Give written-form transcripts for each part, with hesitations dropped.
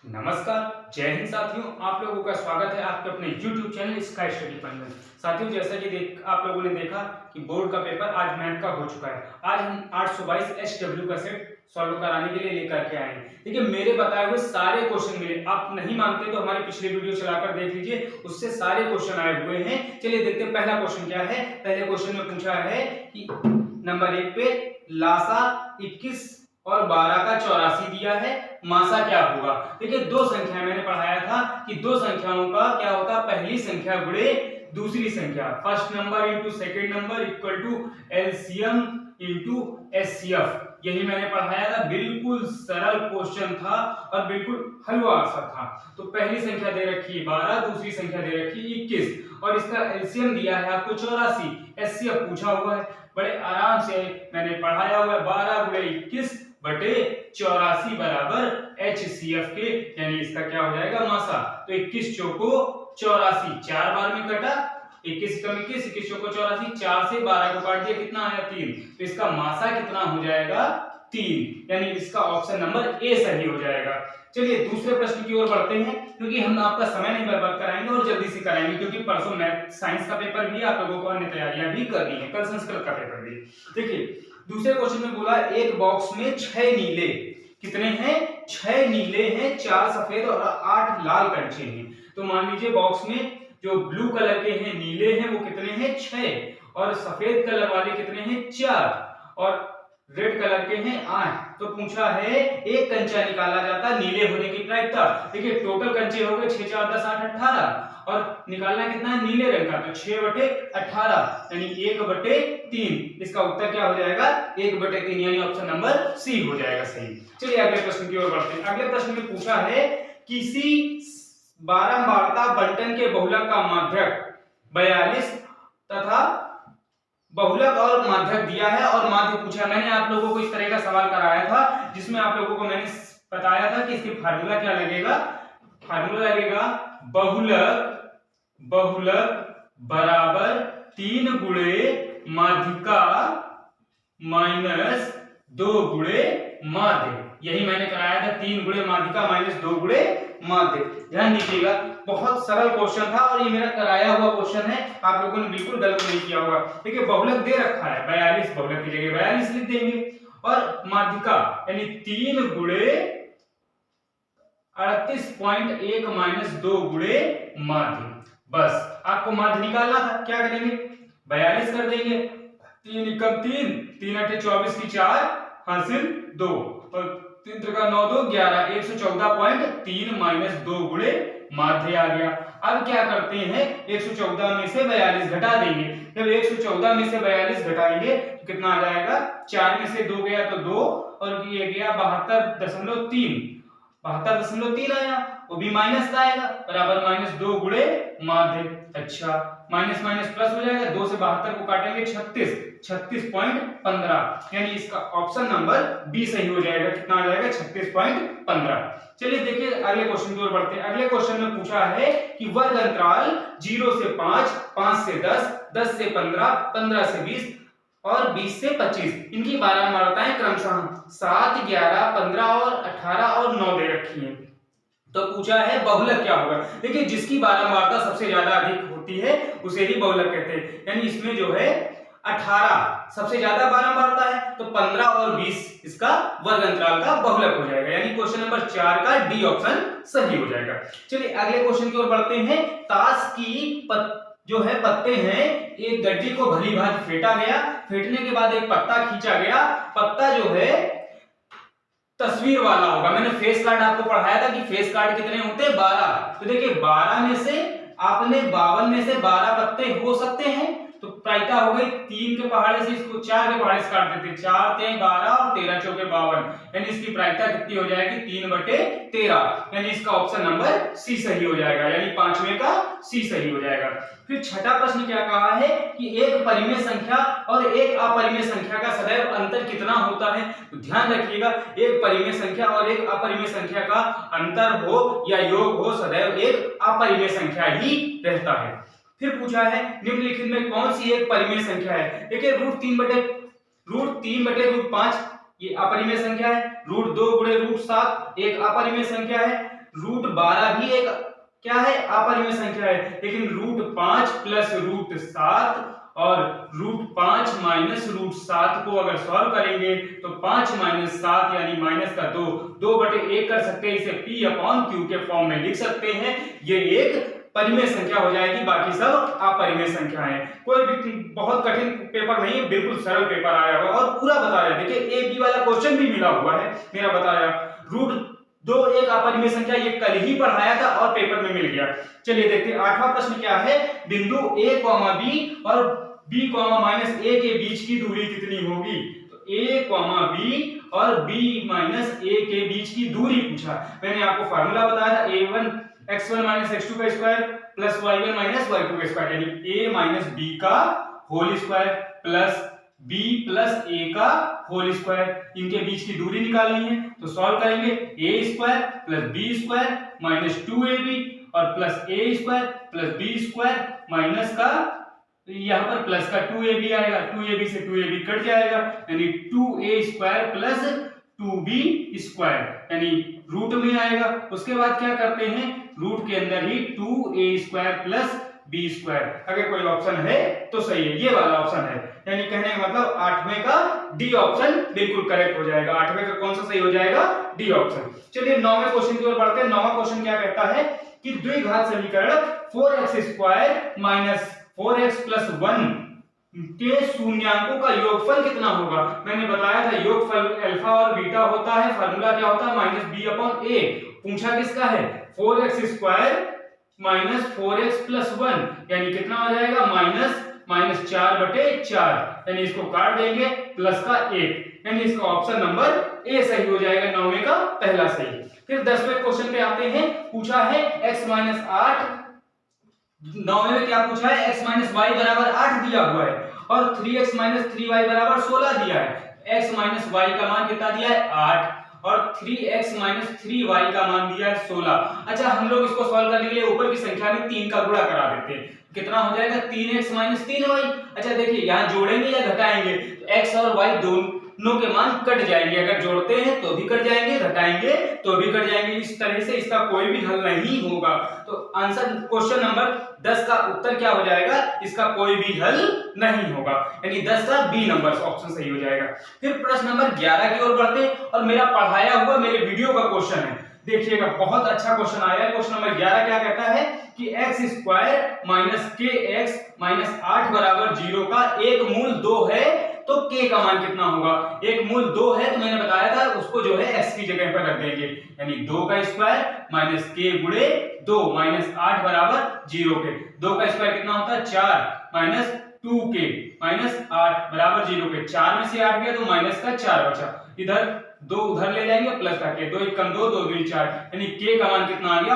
नमस्कार, जय हिंद साथियों। आप लोगों का स्वागत है आपके अपने YouTube channel sky study point. साथियों, जैसा कि आप लोगों ने देखा कि बोर्ड का पेपर आज मैथ का हो चुका है। आज हम 822 SW का सेट सॉल्व कराने के लिए लेकर के आए हैं। देखिए, मेरे बताए हुए सारे क्वेश्चन मिले। आप नहीं मानते तो हमारे पिछले वीडियो चलाकर देख लीजिए, उससे सारे क्वेश्चन आए हुए हैं। चलिए देखते हैं पहला क्वेश्चन क्या है। पहले क्वेश्चन में पूछा है कि नंबर 1 पे लासा 21 और 12 का 84 दिया है, मासा क्या होगा। देखिए, दो संख्या मैंने पढ़ाया था कि दो संख्याओं का क्या होता है, पहली संख्या गुणे दूसरी संख्या, first number into second number equal to LCM into HCF. यही मैंने पढ़ाया था। बिल्कुल सरल क्वेश्चन था और बिल्कुल हलवा सा था। तो पहली संख्या दे रखी है 12, दूसरी संख्या दे रखी है 21 और इसका एलसीएम दिया है आपको 84, एचसीएफ पूछा हुआ है। बड़े आराम से मैंने पढ़ाया हुआ है। 12 गुणे 21 बटे 84 बराबर HCF के, यानी इसका क्या हो जाएगा, मासा। तो 21 चौको 84, 4 बार में कटा, 21 कम 21, 21 चौको 84, 4 से 12 को काट दिया, कितना आया 3। तो इसका मासा कितना हो जाएगा, 3, यानी इसका ऑप्शन नंबर ए सही हो जाएगा। चलिए दूसरे प्रश्न की ओर बढ़ते हैं, क्योंकि हम आपका समय नहीं बर्बाद कराएंगे और जल्दी से कराएंगे, क्योंकि परसों मैथ साइंस का पेपर भी आप लोगों को अन्य तैयारियां भी करनी है, कल संस्कृत का पेपर भी। देखिए दूसरे क्वेश्चन में बोला एक बॉक्स में 6 नीले, कितने हैं, 6 नीले हैं, 4 सफेद और 8 लाल कंचे हैं। तो मान लीजिए बॉक्स में जो ब्लू कलर के हैं, नीले हैं, वो कितने हैं, 6 और सफेद कलर वाले कितने हैं, 4 और रेड कलर के हैं 8। तो पूछा है एक कंचा निकाला जाता नीले होने की प्रायिकता। देखिए टोटल कंचे हो गए 6 4 10 8 18 और निकालना कितना है, नीले रंग का। तो 6 बटे 18 यानी 1 बटे 3। इसका उत्तर क्या हो जाएगा, 1 बटे 3, यानी ऑप्शन नंबर सी हो जाएगा सही। चलिए अगले प्रश्न की ओर बढ़ते हैं। अगले प्रश्न में पूछा है किसी बारंबारता बंटन के बहुलक का माध्यक 42 तथा बहुलक और माध्यक दिया है और माध्य पूछा। मैंने आप लोगों को इस तरह का सवाल कराया था, जिसमें आप लोगों को मैंने बताया था कि इसकी फार्मूला क्या लगेगा। फार्मूला लगेगा बहुलक बराबर 3 गुणे माध्यिका माइनस 2 गुणे माध्य। यही मैंने कराया था, 3 गुणे माध्यिका माइनस 2 गुणे माध्य। ध्यान दीजिएगा, बहुत सरल क्वेश्चन था और ये मेरा कराया हुआ क्वेश्चन है, आप लोगों ने बिल्कुल गलत नहीं किया होगा। देखिए बहुलक दे रखा है 42, बहुलक की जगह 42 लिख देंगे और माध्यिका यानी 3 गुणे 38.1 माइनस 2 गुणे माध्य। बस आपको माध्य निकालना था, क्या करेंगे, 42 कर देंगे, 3 एकम 3, 3 8 24 की 4 हासिल 2 और 3 त्रिका 9 2 11, 114.3 माइनस 2 गुणे माध्य आ गया। अब क्या करते हैं, 114 में से 42 घटा देंगे। जब 114 में से 42 घटाएंगे तो कितना आ जाएगा, 4 में से 2 गया तो 2 और ये गया 72.3, 72.3 आया, वो भी माइनस का आएगा, बराबर माइनस 2 गुणे माध्य। अच्छा माइनस माइनस प्लस हो जाएगा, 2 से 72 को काटेंगे 36, 36.15, यानी इसका ऑप्शन नंबर बी सही हो जाएगा। कितना आ जाएगा, 36.15। चलिए देखिए अगले क्वेश्चन की ओर बढ़ते हैं। अगले क्वेश्चन में पूछा है कि वर्ग अंतराल 0 से 5, 5 से 10, 10 से 15, 15 से 20 और 20 से 25, इनकी बारंबारताएं क्रमशः 7, 11, 15 और 18 और 9 दे रखी हैं। तो पूछा है बहुलक क्या होगा। देखिए जिसकी बारंबारता सबसे ज्यादा अधिक होती है उसे ही बहुलक कहते हैं। यानी इसमें जो है 18 सबसे ज्यादा बारंबारता है, तो 15 और 20 इसका वर्ग अंतराल का बहुलक हो जाएगा, यानी क्वेश्चन नंबर 4 का डी ऑप्शन सही हो जाएगा। चलिए अगले क्वेश्चन की ओर बढ़ते हैं। ताश की जो है पत्ते हैं, एक गड्डी को भली भांति फेंटा गया, फेंटने के बाद एक पत्ता खींचा गया, पत्ता जो है तस्वीर वाला होगा। मैंने फेस कार्ड आपको पढ़ाया था कि फेस कार्ड कितने होते हैं, 12। तो देखिए 12 में से आपने 52 में से 12 पत्ते हो सकते हैं, तो प्रायिकता हो गई 3 के पहाड़े से इसको 4 के पहाड़े से काट देते हैं, 4 3 12 और 13 चौके 52, यानी इसकी प्रायिकता कितनी हो जाएगी, 3 बटे 13, यानी इसका ऑप्शन नंबर सी सही हो जाएगा, यानी पांचवें का सी सही हो जाएगा। फिर छठा प्रश्न क्या कहा है कि एक परिमेय संख्या और एक अपरिमेय संख्या का सदैव अंतर कितना होता है। तो ध्यान रखिएगा, एक परिमेय संख्या और एक अपरिमेय संख्या का अंतर हो या योग हो, सदैव एक अपरिमेय संख्या ही रहता है। फिर पूछा है निम्नलिखित में कौन सी एक परिमेय संख्या है। देखिए √3 बटे √5 ये अपरिमेय संख्या है, रूट 2 गुणे रूट 7 एक अपरिमेय संख्या है, रूट 12 भी एक क्या है अपरिमेय संख्या है, लेकिन रूट 5 प्लस रूट 7 और रूट 5 माइनस रूट 7 को अगर सॉल्व करेंगे तो 5 माइनस 7 यानी माइनस का 2 2/1 कर सकते हैं, इसे p अपॉन q के फॉर्म में लिख सकते हैं। ये एक परिमेय संख्या हो जाएगी, बाकी सब अपरिमेय संख्या है। कोई भी बहुत कठिन पेपर नहीं है, बिल्कुल सरल पेपर आया हुआ और पूरा बताया। देखिए ए बी वाला क्वेश्चन भी मिला हुआ है मेरा बताया। रूट 2 एक अपरिमेय संख्या, ये कल ही पढ़ाया था और पेपर में मिल गया। चलिए देखते हैं 8वां प्रश्न क्या है। बिंदु a, b और b, -a के बीच की दूरी कितनी होगी? तो a, b और b - a के बीच की दूरी पूछा। मैंने आपको फार्मूला बताया था a1 x1 - x2 का स्क्वायर प्लस y1 - y2 का स्क्वायर, यानी a - b का whole square plus b plus a का होल स्क्वायर। इनके बीच की दूरी निकालनी है तो सॉल्व करेंगे। a square plus b square minus 2ab और plus a square plus b square minus का यहाँ पर प्लस का 2ab आएगा, 2ab से 2ab कट जाएगा, यानी 2a square plus 2b square, यानी रूट में आएगा। उसके बाद क्या करते हैं, रूट के अंदर ही 2a square plus b square. अगर कोई ऑप्शन है तो सही है, ये वाला ऑप्शन है, यानी कहने का मतलब 8वें का डी ऑप्शन बिल्कुल करेक्ट हो जाएगा। 8वें का कौन सा सही हो जाएगा? D option. चलिए 9वें क्वेश्चन की ओर बढ़ते हैं। 9वां क्वेश्चन क्या कहता है कि द्विघात समीकरण 4x square minus 4x plus 1 के शून्यांकों का योगफल कितना होगा? मैंने बताया था योगफल अल्फा और बीटा होता है, फार्मूला क्या होता है -b/a। पूछा किसका है? 4x square minus 4x plus 1, यानी कितना हो जाएगा -4/4, यानी इसको काट देंगे प्लस का 1, यानी इसका ऑप्शन नंबर ए सही हो जाएगा। 9वें का पहला सही। फिर 10वें क्वेश्चन पे आते हैं। पूछा है x - 8, 9वें में क्या पूछा है? x - y बराबर 8 दिया हुआ है और 3x - 3y बराबर 16 दिया है। x - y का मान कितना दिया है? 8 और 3x - 3y का मान दिया है 16। अच्छा, हम लोग इसको सॉल्व करने के लिए ऊपर की संख्या में 3 का गुणा करा देते हैं। कितना हो जाएगा? 3x - 3y। अच्छा देखिए, यहाँ जोड़ेंगे या घटाएंगे तो x और y दोनों के मान कट जाएंगे। अगर जोड़ते हैं तो भी कट जाएंगे, घटाएंगे तो भी कट जाएंगे। इस तरह से इसका कोई भी हल नहीं होगा। तो आंसर क्वेश्चन नंबर 10 का उत्तर क्या हो जाएगा? इसका कोई भी हल नहीं होगा, यानी 10 का बी नंबर ऑप्शन सही हो जाएगा। फिर प्रश्न नंबर 11 की ओर बढ़ते हैं और मेरा पढ़ाया हुआ मेरे वीडियो का क्वेश्चन है। देखिएगा, बहुत अच्छा क्वेश्चन आया है। क्वेश्चन नंबर 11 क्या कहता है कि x square minus kx minus 8 बराबर 0 का एक मूल 2 है तो k का मान कितना होगा? एक मूल 2 है तो मैंने बताया था उसको जो है x की जगह पर रख देंगे, यानी 2 का स्क्वायर माइनस k गुणे 2 माइनस 8 बराबर 0 के। 2 का स्क्वायर कितना होता है? 4 माइनस 2k माइनस 8 बराबर 0 के। 4 में से 8 गया तो माइनस का 4 बचा, इधर 2 उधर ले जाएंगे प्लस का k, 2 1 2 2 2 4, यानी k का मान कितना आ गया?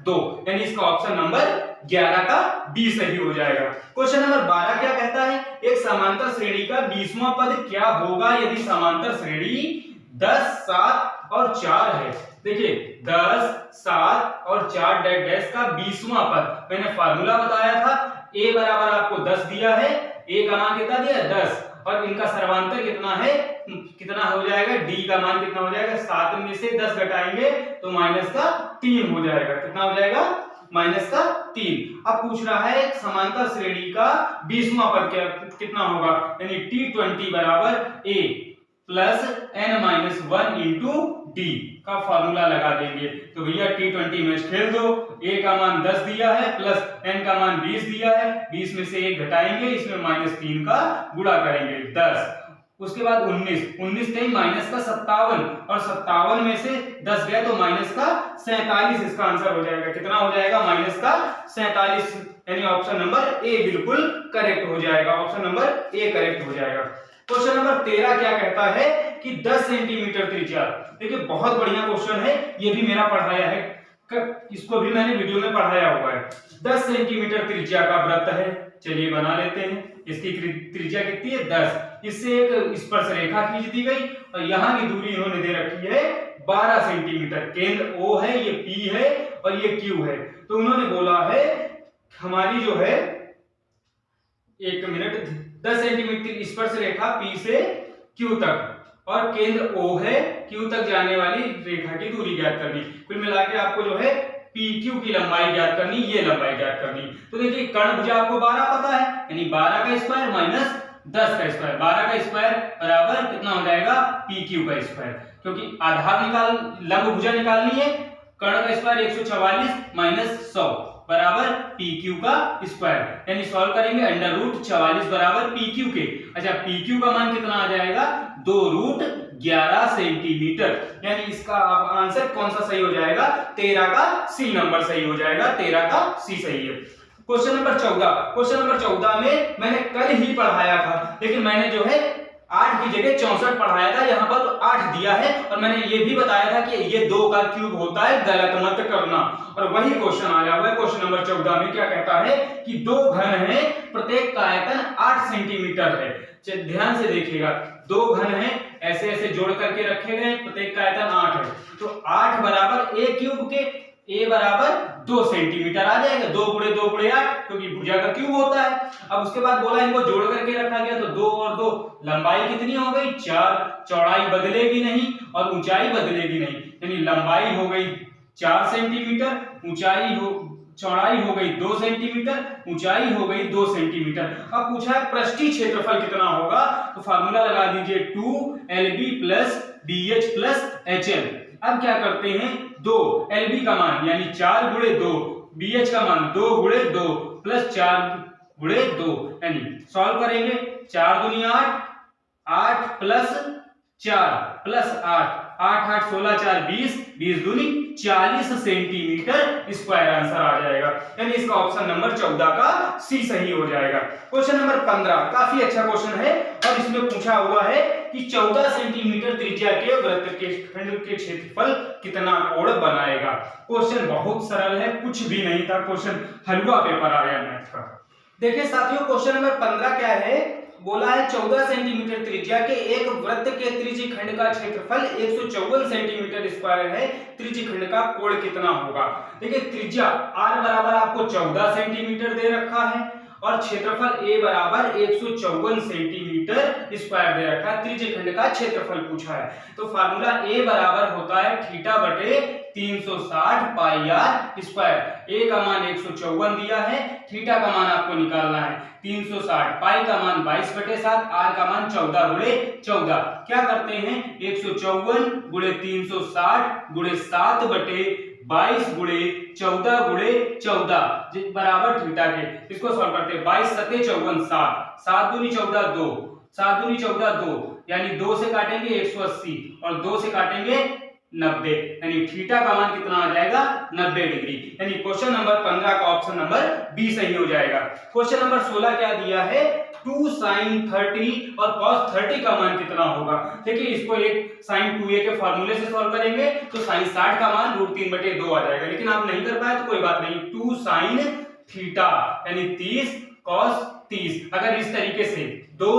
-2, यानी इसका ऑप्शन नंबर 11 का बी सही हो जाएगा। क्वेश्चन नंबर 12 क्या कहता है? एक समांतर श्रेणी का 20वां पद क्या होगा यदि समांतर श्रेणी 10 7 और 4 है? देखिए 10 7 और 4 डैश डैश का 20वां पद, मैंने फार्मूला बताया था। a बराबर आपको 10 दिया है, a का मान कितना दिया है? 10, और इनका सर्वांतर कितना है? कितना हो जाएगा? d का मान कितना हो जाएगा? 7 में से 10 घटाएंगे तो माइनस का 3 हो जाएगा। कितना हो जाएगा? माइनस का 3। अब पूछ रहा है समांतर श्रेणी का 20वां पद कितना होगा, यानी t20 बराबर a plus n-1 into D का फॉर्मूला लगा देंगे। तो भैया t20 में खेल दो, a का मान 10 दिया है प्लस n का मान 20 दिया है, 20 में से 1 घटाएंगे, इसमें -3 का गुणा करेंगे 10। उसके बाद 19 थे माइनस का 57 और 57 में से 10 गया तो माइनस का 47, इसका आंसर हो जाएगा। कितना हो जाएगा? माइनस का 47, यानी ऑप्शन नंबर ए बिल्कुल करेक्ट हो जाएगा। ऑप्शन नंबर ए करेक्ट हो जाएगा। क्वेश्चन नंबर 13 क्या कहता है कि 10 सेंटीमीटर त्रिज्या। देखिए बहुत बढ़िया क्वेश्चन है, ये भी मेरा पढ़ाया है, इसको भी मैंने वीडियो में पढ़ाया हुआ है। 10 सेंटीमीटर त्रिज्या का वृत्त है, चलिए बना लेते हैं। इसकी त्रिज्या कितनी है? 10। इससे एक स्पर्श रेखा खींच दी गई और यहाँ की दूरी इन्होंने दे रखी है 12 सेंटीमीटर। केंद्र O है, ये P है और ये Q है। तो उन्होंने बोला है हमारी जो है, एक मिनट, 10 सेंटीमीटर स्पर्श रेखा P से Q तक और केंद्र O है, Q तक जाने वाली रेखा की दूरी ज्ञात करनी। कुल मिला के आपको जो है PQ की लंबाई ज्ञात करनी, ये लंबाई ज्ञात करनी। तो देखिए कर्ण भुजा आपको 12 पता है, यानी 12 का स्क्वायर माइनस 10 का स्क्वायर, 12 का स्क्वायर बराबर कितना हो जाएगा PQ का स्क्वायर, क्योंकि आधार निकाल लंब भुजा निकालनी है। कर्ण का स्क्वायर 144 माइनस 100 बराबर PQ का स्क्वायर, यानी सॉल्व करेंगे अंडर रूट 44 बराबर PQ के। अच्छा PQ का मान कितना आ जाएगा 2 रूट 11 सेंटीमीटर, यानी इसका आंसर कौन सा सही हो जाएगा 13 का C नंबर सही हो जाएगा, 13 का C सही है। क्वेश्चन नंबर 14, क्वेश्चन नंबर 14 में मैंने कल ही पढ़ाया था, लेकिन मैंने जो है 8 की जगह 64 पढ़ाया था, यहाँ पर तो 8 दिया है और मैंने ये भी बताया था कि ये 2 का क्यूब होता है, गलत मत करना। और वही क्वेश्चन आया हुआ है क्वेश्चन नंबर 14 में, क्या कहता है कि 2 घन है, प्रत्येक का आयतन 8 सेंटीमीटर है। ध्यान से देखिएगा, 2 घन है, ऐसे ऐसे जोड़ करके रखे गए, प्रत्येक का आयतन 8 है, तो 8 बराबर a क्यूब के, a बराबर 2 सेंटीमीटर आ जाएगा, 2 गुणे 2 गुणे 8, क्योंकि भुजा का क्यूब होता है। अब उसके बाद बोला इनको जोड़ करके रखा गया, तो 2 और 2 लंबाई कितनी हो गई 4, चौड़ाई बदलेगी नहीं और ऊंचाई बदलेगी नहीं, यानी लंबाई हो गई 4 सेंटीमीटर, चौड़ाई हो गई 2 सेंटीमीटर, ऊंचाई हो गई 2 सेंटीमीटर। अब पूछा है पृष्ठीय क्षेत्रफल कितना होगा, तो फार्मूला लगा दीजिए 2LB plus BH plus HL। अब क्या करते हैं, 2 LB का मान यानी 4 गुणे 2, BH का मान 2 गुणे 2 प्लस 4 गुणे 2, यानी सॉल्व करेंगे 4 दूनी 8, 8 प्लस 4 प्लस 8, 8 8 16 4 20, 20 दूनी 40 सेंटीमीटर स्क्वायर आंसर आ जाएगा, यानी इसका ऑप्शन नंबर 14 का C सही हो जाएगा। क्वेश्चन नंबर 15 काफी अच्छा क्वेश्चन है और इसमें पूछा हुआ है कि 14 सेंटीमीटर त्रिज्या के वृत्त के खंड के क्षेत्रफल कितना कोण बनाएगा। क्वेश्चन बहुत सरल है, कुछ भी नहीं था, क्वेश्चन हलवा पेपर आया मैथ का। देखिए साथियों क्वेश्चन नंबर 15 क्या है, बोला है 14 सेंटीमीटर त्रिज्या के एक वृत्त के त्रिज्यीय खंड का क्षेत्रफल 154 सेंटीमीटर स्क्वायर है, त्रिज्यीय खंड का कोण कितना होगा। देखिए त्रिज्या r बराबर आपको 14 सेंटीमीटर दे रखा है और क्षेत्रफल a बराबर 154 सेंटीमीटर स्क्वायर दे रखा है, त्रिज्यीय खंड का क्षेत्रफल पूछा है। तो फार्मूला a बराबर होता है थीटा बटे 360 पाई r स्क्वायर। a का मान 154 दिया है, थीटा का मान आपको निकालना है 360, पाई का मान 22 बटे 7, r का मान 14 गुणे 14। क्या करते हैं 154 गुणे 360 गुणे 7 बटे 22 गुणे 14 गुणे 14 बराबर थीटा के, इसको सॉल्व करते हैं 22 सत्ते 54, 7 7 दूनी 14 2, 7 दूनी 14 2, यानी 2 से काटेंगे 180 और 2 से काटेंगे 90, यानी थीटा का मान कितना आ जाएगा 90 डिग्री, यानी क्वेश्चन नंबर 15 का ऑप्शन नंबर बी सही हो जाएगा। क्वेश्चन नंबर 16 क्या दिया है 2 sin 30 और cos 30 का मान कितना होगा। देखिए इसको एक sin 2a के फार्मूले से सॉल्व करेंगे तो sin 60 का मान √3/2 आ जाएगा, लेकिन आप नहीं कर पाए तो कोई बात नहीं, 2 sin थीटा यानी 30 cos 30, अगर इस तरीके से 2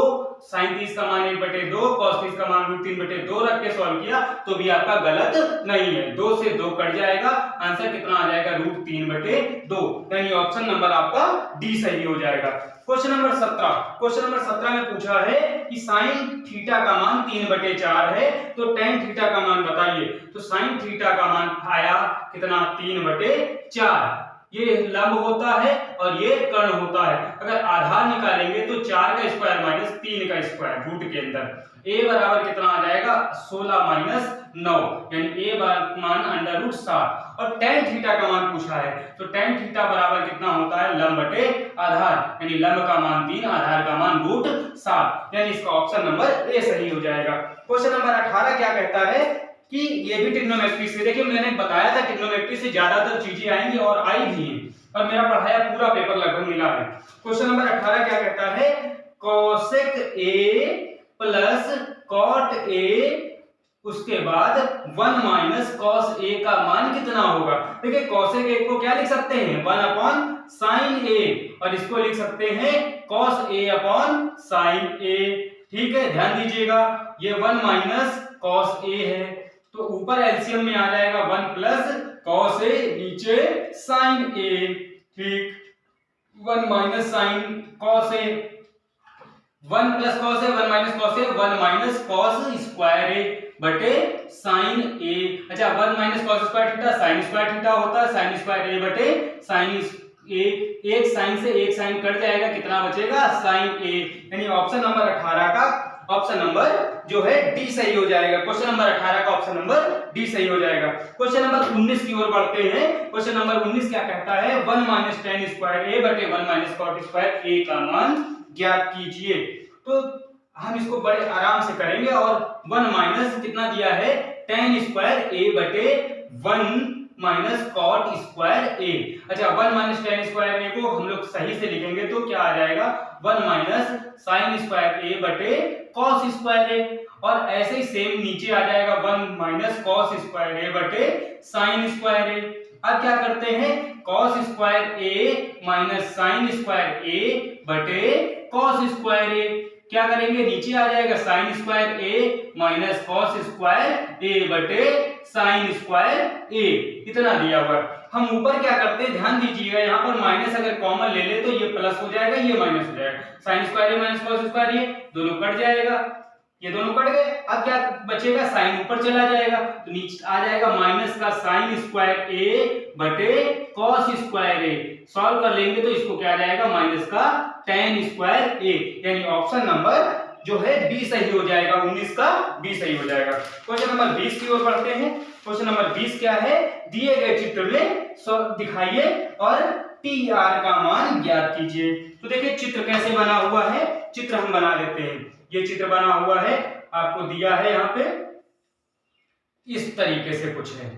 sin 30 का मान 1/2 cos 30 का मान √3/2 रख के सॉल्व किया तो भी आपका गलत नहीं है, 2 से 2 कट जाएगा, आंसर कितना आ जाएगा √3/2, यानी ऑप्शन नंबर आपका डी सही हो जाएगा। क्वेश्चन नंबर 17, क्वेश्चन नंबर 17 में पूछा है कि sin थीटा का मान 3/4 है, तो tan थीटा का मान बताइए। तो sin थीटा का मान आया कितना 3/4, ये लंब होता है और ये कर्ण होता है, अगर आधार निकालेंगे तो 4 का स्क्वायर माइनस 3 का स्क्वायर रूट के अंदर, a बराबर कितना आ जाएगा 16 माइनस 9, यानी a मान √7 और tan थीटा का मान पूछा है, तो tan थीटा बराबर कितना होता है लंब बटे आधार, यानी लंब का मान 3 आधार का मान √7, यानी इसका ऑप्शन नंबर ए सही हो जाएगा। क्वेश्चन नंबर 18 क्या कहता है कि ये भी ट्रिग्नोमेट्री से, देखिए मैंने बताया था ट्रिग्नोमेट्री से ज्यादातर चीजें आएंगी और आई भी हैं और मेरा पढ़ाया पूरा पेपर लगभग मिला है। क्वेश्चन नंबर 18 क्या कहता है cosec a plus cot a, उसके बाद 1 माइनस cos a का मान कितना होगा। देखिए cosec a को क्या लिख सकते हैं 1/sin a और इसको लिख सकते हैं cos a/sin a, ठीक है ध्यान दीजिएगा ये 1 माइनस cos a है तो ऊपर एलसीएम में आ जाएगा 1 प्लस cos a नीचे sin a, ठीक 1 minus sin cos a, 1 plus cos है, 1 माइनस कॉस है, 1 माइनस कॉस स्क्वायर ए बटे साइन ए। अच्छा 1 minus cos square theta sine square theta होता है, साइन स्क्वायर ए बटे साइन ए। एक साइन से एक साइन कट जाएगा, कितना बचेगा साइन ए। यानी ऑप्शन नंबर 18 का ऑप्शन नंबर जो है डी सही हो जाएगा। क्वेश्चन नंबर 18 का ऑप्शन नंबर डी सही हो जाएगा। क्वेश्चन नंबर 19 की ओर बढ़ते हैं। क्वेश्चन नंबर 19 क्या कहता है, 1 माइनस टेन स्क्वायर ए बटे 1 माइनस कॉट स्क्वायर ए का मान ज्ञात कीजिए। तो हम इसको बड़े आराम से करेंगे और 1 माइनस कितना दिया है, टेन स्क्वायर ए बटे 1 माइनस कॉट स्क्वायर ए। अच्छा 1 माइनस टेन स्क्वायर ए को हम लोग सही से लिखेंगे तो क्या आ जाएगा, 1 माइनस साइन स्क्वायर ए बटे कॉस स्क्वायर ए। और ऐसे ही सेम नीचे आ जाएगा 1 माइनस कॉस स्क्वायर ए बटे साइन स्क्वायर ए। अब क्या करते हैं, कॉस स्क्वायर ए माइनस साइन स्क्वायर ए बटे कॉस स्क्वायर ए। क्या करेंगे, नीचे आ जाएगा साइन स्क्वायर ए माइनस कॉस स्क्वायर ए बटे साइन स्क्वायर ए। इतना दिया हुआ है। हम ऊपर क्या करते हैं, ध्यान दीजिएगा, यहाँ पर माइनस अगर कॉमन ले ले तो ये प्लस हो जाएगा, ये माइनस हो जाएगा। साइन स्क्वायर ए माइनस कॉस स्क्वायर ए दोनों कट जाएगा, ये दोनों कट गए। अब क्या बचेगा, साइन ऊपर चला जाएगा तो नीचे आ जाएगा माइनस का साइन स्क्वायर ए बटे कॉस स्क्वायर ए। सॉल्व कर लेंगे तो इसको क्या आ जाएगा, माइनस का टेन स्क्वायर ए। यानी ऑप्शन नंबर जो है बी सही हो जाएगा, 19 का बी सही हो जाएगा। क्वेश्चन नंबर 20 की ओर बढ़ते हैं। क्वेश्चन नंबर 20 क्या है, दिए गए चित्र में दिखाइए और टी आर का मान ज्ञात कीजिए। तो देखिए चित्र कैसे बना हुआ है, चित्र हम बना लेते हैं। ये चित्र बना हुआ है, आपको दिया है यहाँ पे इस तरीके से कुछ है।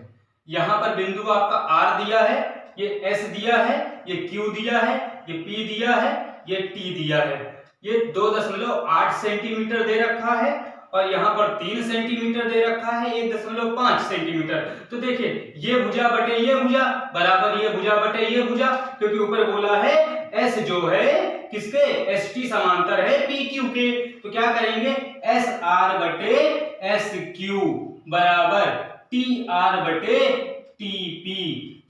यहाँ पर बिंदु आपका आर दिया है, ये एस दिया है, ये क्यू दिया है, ये पी दिया है, ये टी दिया है। ये 2.8 सेंटीमीटर दे रखा है और यहाँ पर 3 सेंटीमीटर दे रखा है, 1.5 सेंटीमीटर। तो देखिए ये भुजा बटे ये भुजा बराबर ये भुजा बटे ये भुजा, क्योंकि ऊपर बोला है एस जो है किसके, एस टी समांतर है पी क्यू के। तो क्या करेंगे, एस आर बटे एस क्यू बराबर टी आर बटे टी पी।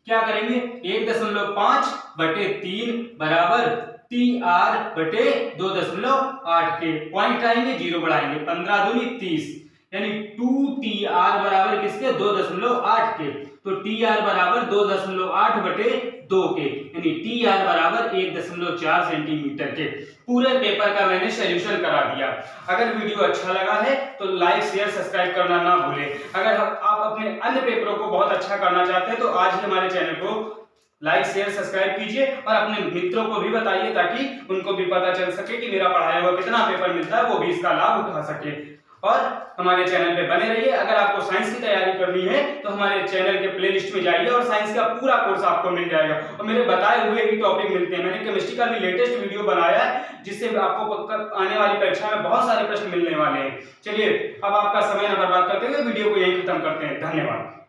क्या करेंगे, 1.5 बटे 3 बराबर टी आर बटे 2.8 के पॉइंट आएंगे, जीरो बढ़ाएंगे, 15 दूनी 30, यानी 2 टी आर बराबर किसके, 2.8 के। तो टी आर बराबर 2.8 बटे 2 के, यानी टी आर बराबर 1.4 सेंटीमीटर के। पूरे पेपर का मैंने सॉल्यूशन करा दिया। अगर वीडियो अच्छा लगा है तो लाइक शेयर सब्सक्राइब करना ना भूलें। अगर आप अपने अन्य पेपरों को बहुत अच्छा करना चाहते हैं तो आज ही हमारे चैनल को लाइक शेयर सब्सक्राइब कीजिए और अपने मित्रों को भी बताइए ताकि उनको भी पता चल सके कि मेरा पढ़ाया हुआ कितना पेपर मिलता है, वो भी इसका लाभ उठा सके। और हमारे चैनल पे बने रहिए। अगर आपको साइंस की तैयारी करनी है तो हमारे चैनल के प्लेलिस्ट में जाइए और साइंस का पूरा कोर्स आपको मिल जाएगा और मेरे बताए हुए ही टॉपिक मिलते हैं। मैंने केमिस्ट्री का भी लेटेस्ट वीडियो बनाया है जिससे आपको आने वाली परीक्षा में बहुत सारे प्रश्न मिलने वाले हैं। चलिए अब आपका समय न बर्बाद करते हुए वीडियो को यहीं खत्म करते हैं। धन्यवाद।